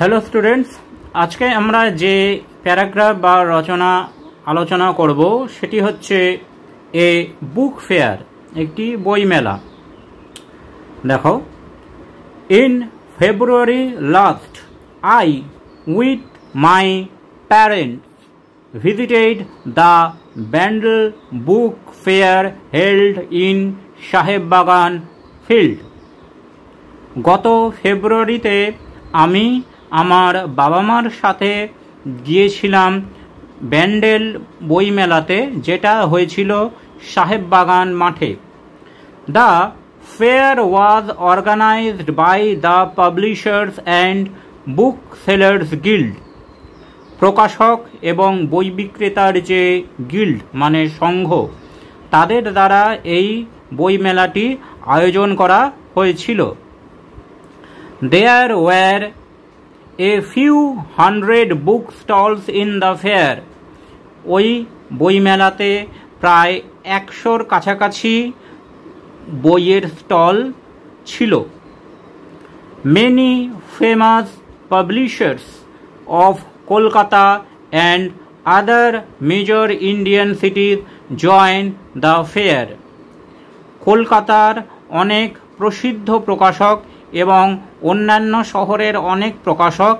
Hello students, আজকে আমরা যে প্যারাগ্রাফ বা রচনা আলোচনা করব সেটি হচ্ছে এ বুক ফেয়ার, একটি বইমেলা। দেখো, in February last I with my parents visited the Bandel Book Fair held in Sahebbagan field. গত ফেব্রুয়ারিতে আমি আমার বাবা মার সাথে গিয়েছিলাম ব্যান্ডেল বইমেলাতে, যেটা হয়েছিল সাহেববাগান মাঠে। The fair was organised by the publishers and book sellers guild. প্রকাশক এবং বই বিক্রেতার যে গিল্ড মানে সংঘ, তাদের দ্বারা এই বইমেলাটি আয়োজন করা হয়েছিল। There were a few hundred book stalls in the fair. ওই বইমেলাতে প্রায় 100-র কাছাকাছি বইয়ের স্টল ছিল। Many famous publishers of Kolkata and other major Indian cities joined the fair. কলকাতার অনেক প্রসিদ্ধ প্রকাশক এবং অন্যান্য শহরের অনেক প্রকাশক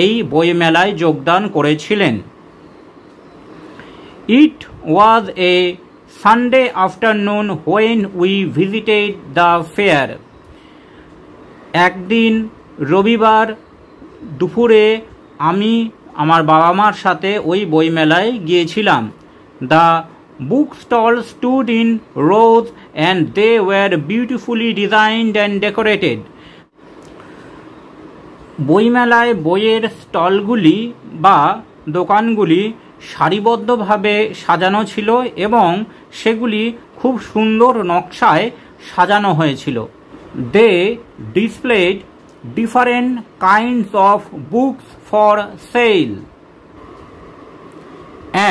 এই বইমেলায় যোগদান করেছিলেন। It was a Sunday afternoon when we visited the fair. একদিন রবিবার দুপুরে আমি আমার বাবা মার সাথে ওই বইমেলায় গিয়েছিলাম। The book stalls stood in rows and they were beautifully designed and decorated. বইমেলায় বইয়ের স্টলগুলি বা দোকানগুলি সারিবদ্ধভাবে সাজানো ছিল এবং সেগুলি খুব সুন্দর নকশায় সাজানো হয়েছিল। They displayed different kinds of books for sale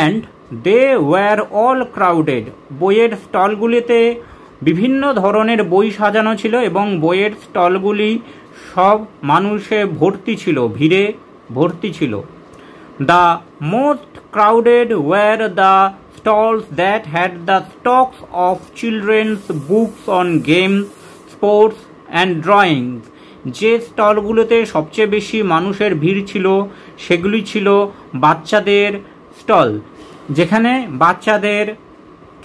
and they were all crowded. বইয়ের স্টলগুলিতে বিভিন্ন ধরনের বই সাজানো ছিল এবং বইয়ের স্টলগুলি সব মানুষে ভর্তি ছিল, ভিড়ে ভর্তি ছিল। The most crowded were the stalls that had the stocks of children's books on games, sports and drawings. যে স্টলগুলোতে সবচেয়ে বেশি মানুষের ভিড় ছিল সেগুলি ছিল বাচ্চাদের স্টল, যেখানে বাচ্চাদের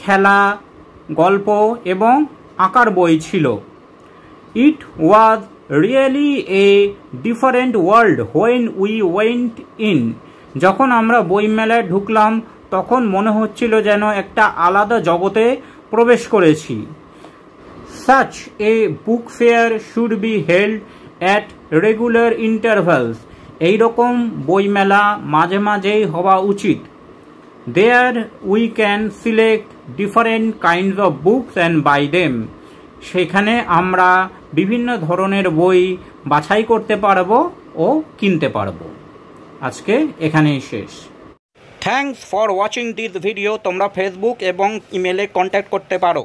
খেলা, গল্প এবং আঁকার বই ছিল। It was really a different world when we went in. যখন আমরা বইমেলায় ঢুকলাম তখন মনে হচ্ছিল যেন একটা আলাদা জগতে প্রবেশ করেছি। Such a book fair should be held at regular intervals. এই রকম বইমেলা মাঝে মাঝেই হওয়া উচিত। There we can select different kinds of books and buy them. সেখানে আমরা বিভিন্ন ধরনের বই বাছাই করতে পারবো ও কিনতে পারবো। আজকে এখানেই শেষ। Thanks for watching this video. তোমরা ফেসবুক এবং ইমেলে কন্ট্যাক্ট করতে পারো।